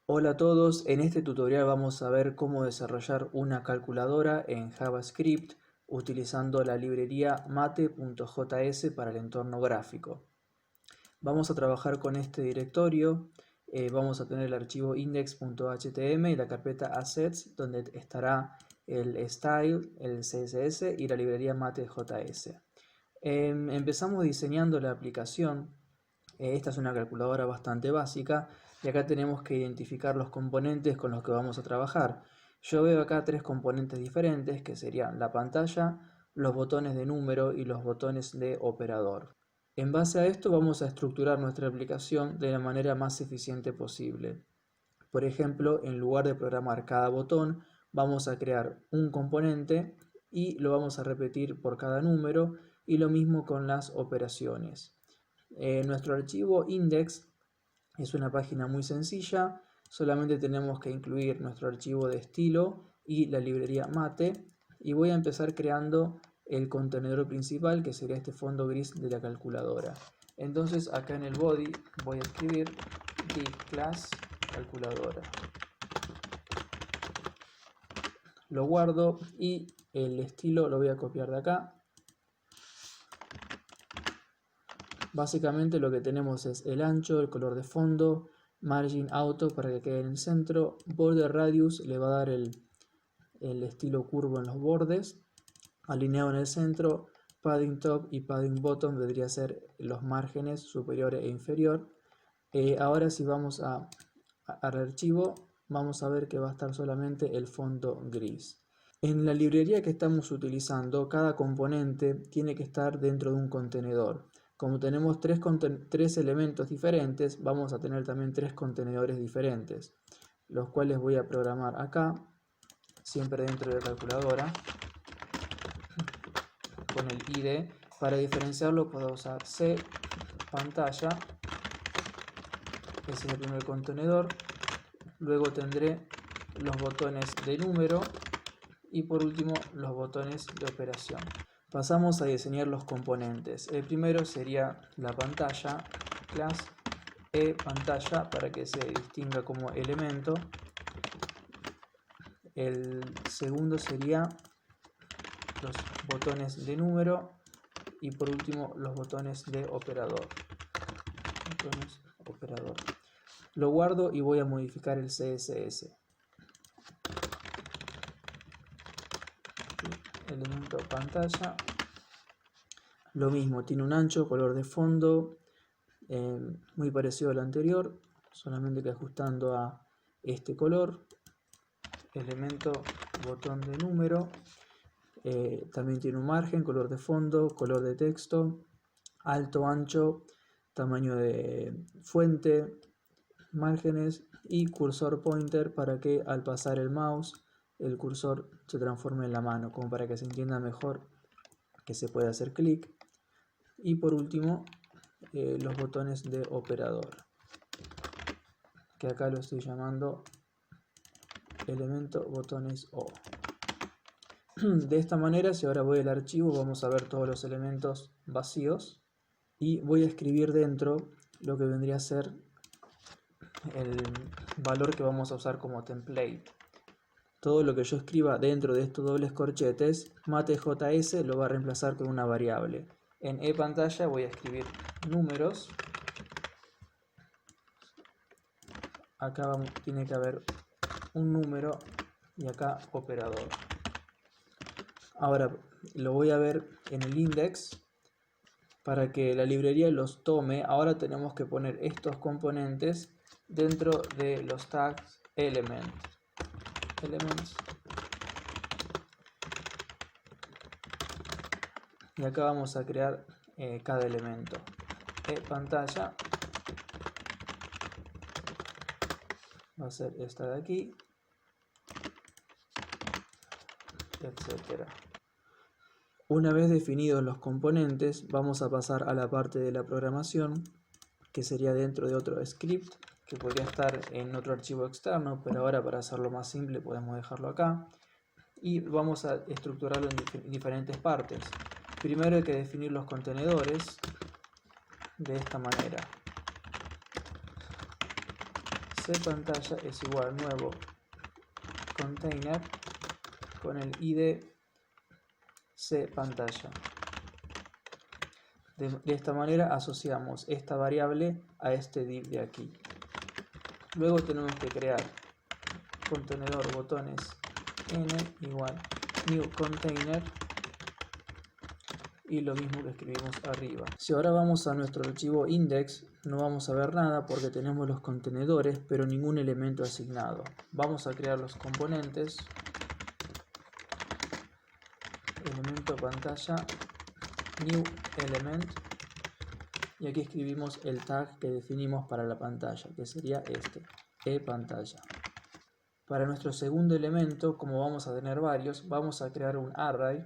Hola a todos, en este tutorial vamos a ver cómo desarrollar una calculadora en JavaScript utilizando la librería mate.js para el entorno gráfico. Vamos a trabajar con este directorio, vamos a tener el archivo index.html y la carpeta assets donde estará el style, el CSS y la librería mate.js. Empezamos diseñando la aplicación. Esta es una calculadora bastante básica y acá tenemos que identificar los componentes con los que vamos a trabajar. Yo veo acá tres componentes diferentes que serían la pantalla, los botones de número y los botones de operador. En base a esto vamos a estructurar nuestra aplicación de la manera más eficiente posible. Por ejemplo, en lugar de programar cada botón, vamos a crear un componente y lo vamos a repetir por cada número, y lo mismo con las operaciones. Nuestro archivo index es una página muy sencilla, solamente tenemos que incluir nuestro archivo de estilo y la librería mate, y voy a empezar creando el contenedor principal, que sería este fondo gris de la calculadora. Entonces acá en el body voy a escribir div class calculadora, lo guardo y el estilo lo voy a copiar de acá. Básicamente lo que tenemos es el ancho, el color de fondo, margin auto para que quede en el centro, border radius le va a dar el estilo curvo en los bordes, alineado en el centro, padding top y padding bottom vendría a ser los márgenes superior e inferior. Ahora si vamos al archivo, vamos a ver que va a estar solamente el fondo gris. En la librería que estamos utilizando, cada componente tiene que estar dentro de un contenedor. Como tenemos tres elementos diferentes, vamos a tener también tres contenedores diferentes, los cuales voy a programar acá, siempre dentro de la calculadora, con el ID. Para diferenciarlo puedo usar C pantalla, ese es el primer contenedor. Luego tendré los botones de número y por último los botones de operación. Pasamos a diseñar los componentes. El primero sería la pantalla, class pantalla para que se distinga como elemento. El segundo sería los botones de número y por último los botones de operador. Lo guardo y voy a modificar el CSS. Elemento pantalla, lo mismo, tiene un ancho, color de fondo, muy parecido al anterior, solamente que ajustando a este color. Elemento botón de número, también tiene un margen, color de fondo, color de texto, alto, ancho, tamaño de fuente, márgenes y cursor pointer para que al pasar el mouse el cursor se transforme en la mano, como para que se entienda mejor que se puede hacer clic. Y por último los botones de operador, que acá lo estoy llamando elemento botones O. De esta manera, si ahora voy al archivo, vamos a ver todos los elementos vacíos y voy a escribir dentro lo que vendría a ser el valor que vamos a usar como template. Todo lo que yo escriba dentro de estos dobles corchetes, mate.js lo va a reemplazar con una variable. En pantalla voy a escribir números. Acá tiene que haber un número y acá operador. Ahora lo voy a ver en el index para que la librería los tome. Ahora tenemos que poner estos componentes dentro de los tags elements. Y acá vamos a crear cada elemento. Pantalla va a ser esta de aquí, etcétera. Una vez definidos los componentes, vamos a pasar a la parte de la programación, que sería dentro de otro script, que podría estar en otro archivo externo, pero ahora para hacerlo más simple podemos dejarlo acá. Y vamos a estructurarlo en diferentes partes. Primero hay que definir los contenedores de esta manera. cPantalla es igual nuevo container con el id cPantalla. De esta manera asociamos esta variable a este div de aquí. Luego tenemos que crear contenedor botones n igual new container y lo mismo que escribimos arriba. Si ahora vamos a nuestro archivo index, no vamos a ver nada porque tenemos los contenedores pero ningún elemento asignado. Vamos a crear los componentes, elemento pantalla, new element, y aquí escribimos el tag que definimos para la pantalla, que sería este, ePantalla. Para nuestro segundo elemento, como vamos a tener varios, vamos a crear un array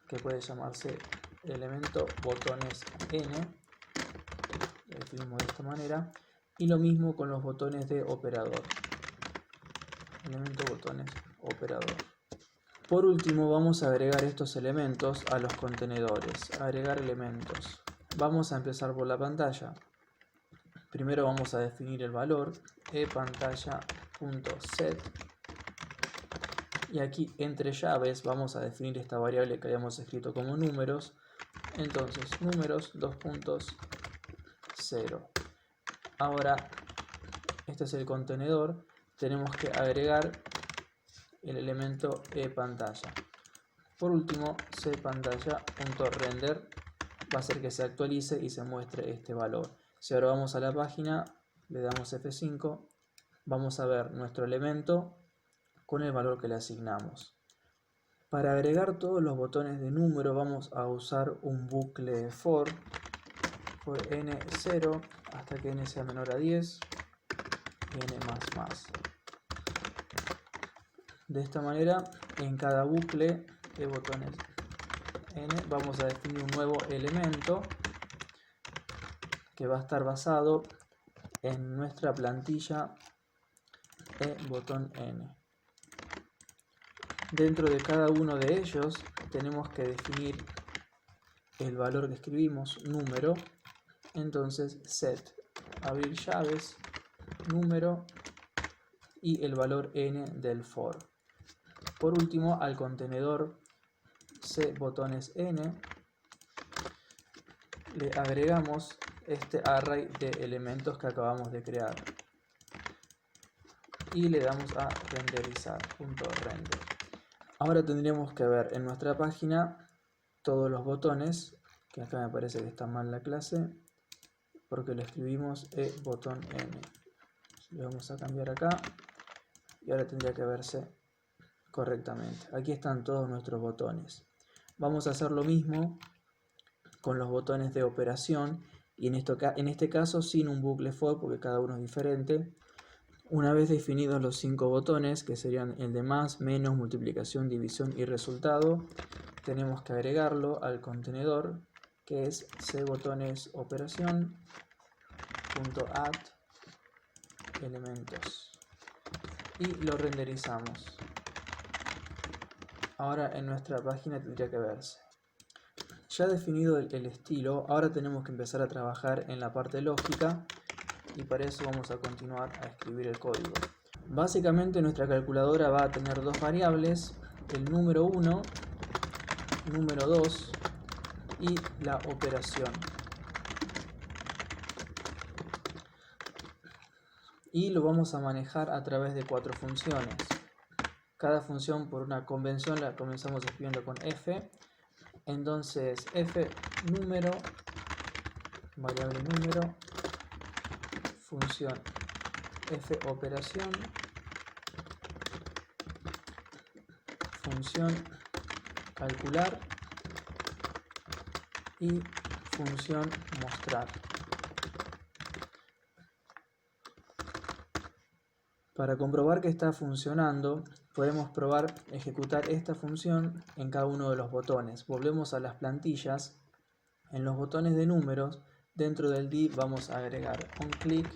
que puede llamarse elemento botones n, lo definimos de esta manera, y lo mismo con los botones de operador, elemento botones operador. Por último vamos a agregar estos elementos a los contenedores, agregar elementos. Vamos a empezar por la pantalla. Primero vamos a definir el valor ePantalla.set y aquí entre llaves vamos a definir esta variable que habíamos escrito como números. Entonces números 2.0. Ahora este es el contenedor, tenemos que agregar el elemento ePantalla. Por último cPantalla.render va a hacer que se actualice y se muestre este valor. Si ahora vamos a la página, le damos F5, vamos a ver nuestro elemento con el valor que le asignamos. Para agregar todos los botones de número vamos a usar un bucle for n0 hasta que n sea menor a 10 y n más. De esta manera, en cada bucle de botones n vamos a definir un nuevo elemento que va a estar basado en nuestra plantilla botón n. Dentro de cada uno de ellos tenemos que definir el valor que escribimos, número. Entonces set, abrir llaves, número y el valor n del for. Por último, al contenedor cBotones n le agregamos este array de elementos que acabamos de crear y le damos a renderizar.render. Ahora tendríamos que ver en nuestra página todos los botones, que acá me parece que está mal la clase porque lo escribimos botón n. Le vamos a cambiar acá y ahora tendría que verse correctamente. Aquí están todos nuestros botones. Vamos a hacer lo mismo con los botones de operación y en este caso sin un bucle for porque cada uno es diferente. Una vez definidos los 5 botones, que serían el de más, menos, multiplicación, división y resultado, tenemos que agregarlo al contenedor que es cBotonesOperación.add elementos y lo renderizamos. Ahora en nuestra página tendría que verse. Ya definido el estilo, ahora tenemos que empezar a trabajar en la parte lógica y para eso vamos a continuar a escribir el código. Básicamente nuestra calculadora va a tener dos variables, el número 1, número 2 y la operación. Y lo vamos a manejar a través de 4 funciones. Cada función por una convención la comenzamos escribiendo con f. Entonces f número, variable número, función f operación, función calcular y función mostrar. Para comprobar que está funcionando, podemos probar ejecutar esta función en cada uno de los botones. Volvemos a las plantillas. En los botones de números, dentro del div vamos a agregar un clic,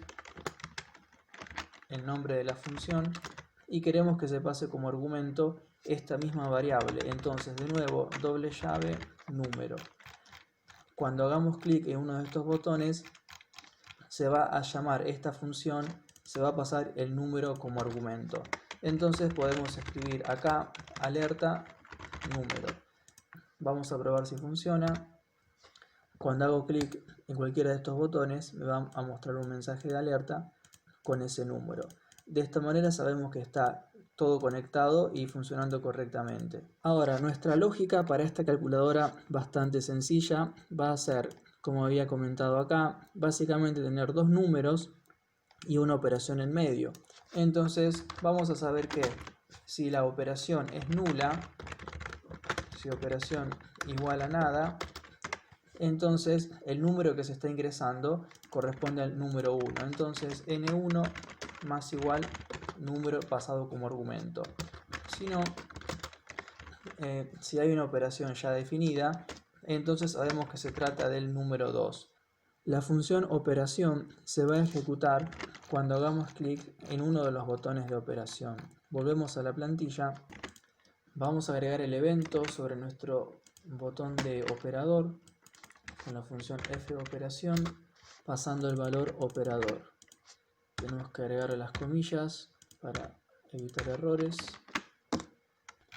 el nombre de la función, y queremos que se pase como argumento esta misma variable. Entonces, de nuevo, doble llave, número. Cuando hagamos clic en uno de estos botones, se va a llamar esta función se va a pasar el número como argumento. Entonces podemos escribir acá alerta número. Vamos a probar si funciona. Cuando hago clic en cualquiera de estos botones me va a mostrar un mensaje de alerta con ese número. De esta manera sabemos que está todo conectado y funcionando correctamente. Ahora, nuestra lógica para esta calculadora bastante sencilla va a ser, como había comentado acá, básicamente tener dos números y una operación en medio. Entonces vamos a saber que si la operación es nula, si operación igual a nada, entonces el número que se está ingresando corresponde al número 1. Entonces n1 más igual número pasado como argumento. Si no, si hay una operación ya definida, entonces sabemos que se trata del número 2. La función operación se va a ejecutar cuando hagamos clic en uno de los botones de operación. Volvemos a la plantilla, vamos a agregar el evento sobre nuestro botón de operador con la función fOperación, pasando el valor operador. Tenemos que agregar las comillas para evitar errores.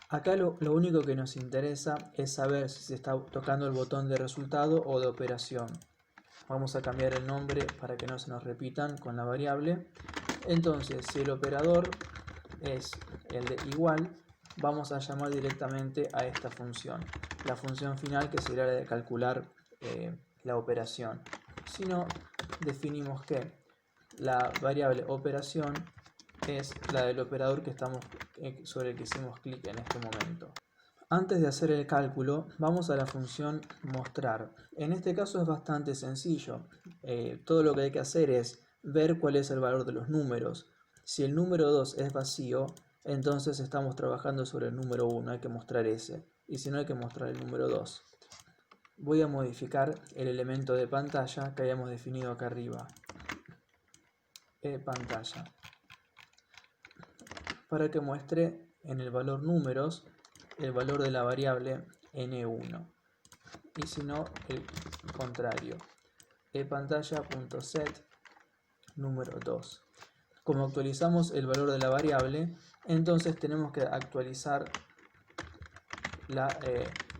Acá lo único que nos interesa es saber si se está tocando el botón de resultado o de operación. Vamos a cambiar el nombre para que no se nos repitan con la variable. Entonces, si el operador es el de igual, vamos a llamar directamente a esta función. La función final que será la de calcular la operación. Si no, definimos que la variable operación es la del operador que sobre el que hicimos clic en este momento. Antes de hacer el cálculo, vamos a la función mostrar. En este caso es bastante sencillo. Todo lo que hay que hacer es ver cuál es el valor de los números. Si el número 2 es vacío, entonces estamos trabajando sobre el número 1, hay que mostrar ese. Y si no, hay que mostrar el número 2. Voy a modificar el elemento de pantalla que habíamos definido acá arriba. Pantalla. Para que muestre en el valor números el valor de la variable n1 y si no el contrario, pantalla.set número 2. Como actualizamos el valor de la variable, entonces tenemos que actualizar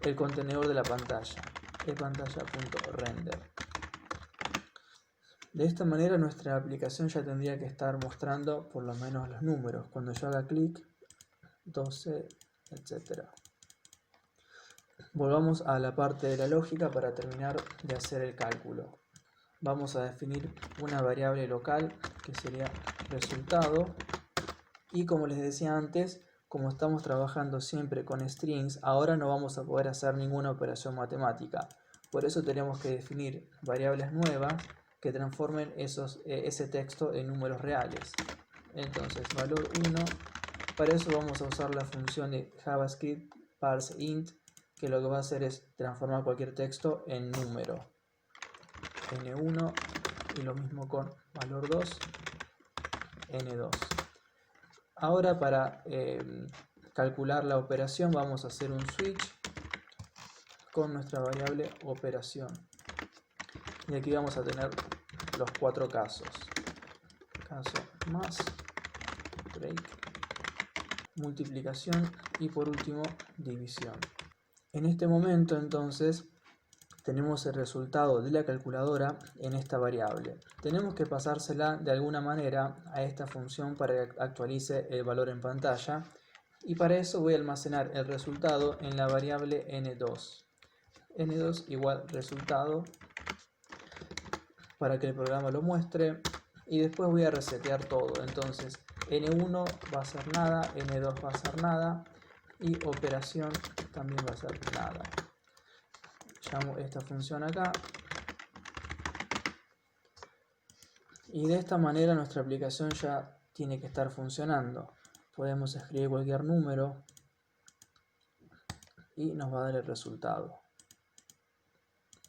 el contenedor de la pantalla, pantalla.render. De esta manera nuestra aplicación ya tendría que estar mostrando por lo menos los números. Cuando yo haga clic, 12, etc. Volvamos a la parte de la lógica para terminar de hacer el cálculo. Vamos a definir una variable local que sería resultado y como les decía antes, como estamos trabajando siempre con strings, ahora no vamos a poder hacer ninguna operación matemática. Por eso tenemos que definir variables nuevas que transformen ese texto en números reales. Entonces valor 1, para eso vamos a usar la función de JavaScript parseInt, que lo que va a hacer es transformar cualquier texto en número. n1 y lo mismo con valor 2, n2. Ahora para calcular la operación vamos a hacer un switch con nuestra variable operación. Y aquí vamos a tener los 4 casos. Caso más, break, multiplicación y por último división. En este momento entonces tenemos el resultado de la calculadora en esta variable. Tenemos que pasársela de alguna manera a esta función para que actualice el valor en pantalla y para eso voy a almacenar el resultado en la variable n2. n2 igual resultado para que el programa lo muestre y después voy a resetear todo. Entonces n1 va a ser nada, n2 va a ser nada y operación también va a ser nada. Llamo esta función acá y de esta manera nuestra aplicación ya tiene que estar funcionando. Podemos escribir cualquier número y nos va a dar el resultado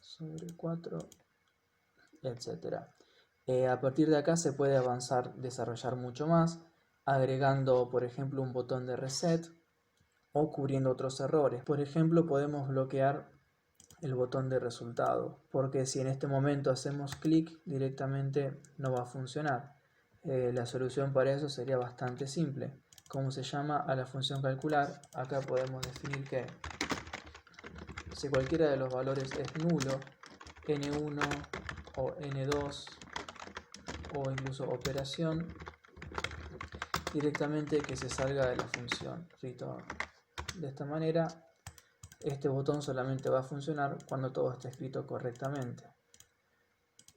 sobre 4, etc. A partir de acá se puede avanzar, desarrollar mucho más, agregando por ejemplo un botón de reset o cubriendo otros errores. Por ejemplo, podemos bloquear el botón de resultado, porque si en este momento hacemos clic directamente no va a funcionar. La solución para eso sería bastante simple. ¿Cómo se llama a la función calcular? Acá podemos definir que si cualquiera de los valores es nulo, n1 o n2 o incluso operación, directamente que se salga de la función return. De esta manera, este botón solamente va a funcionar cuando todo esté escrito correctamente.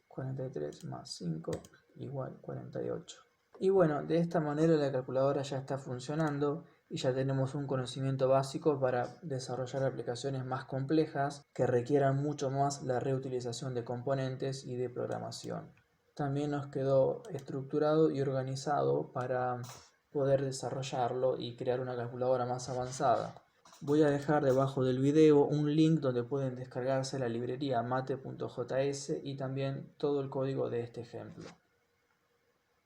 43 más 5 igual 48. Y bueno, de esta manera la calculadora ya está funcionando y ya tenemos un conocimiento básico para desarrollar aplicaciones más complejas que requieran mucho más la reutilización de componentes y de programación. También nos quedó estructurado y organizado para poder desarrollarlo y crear una calculadora más avanzada. Voy a dejar debajo del video un link donde pueden descargarse la librería mate.js y también todo el código de este ejemplo.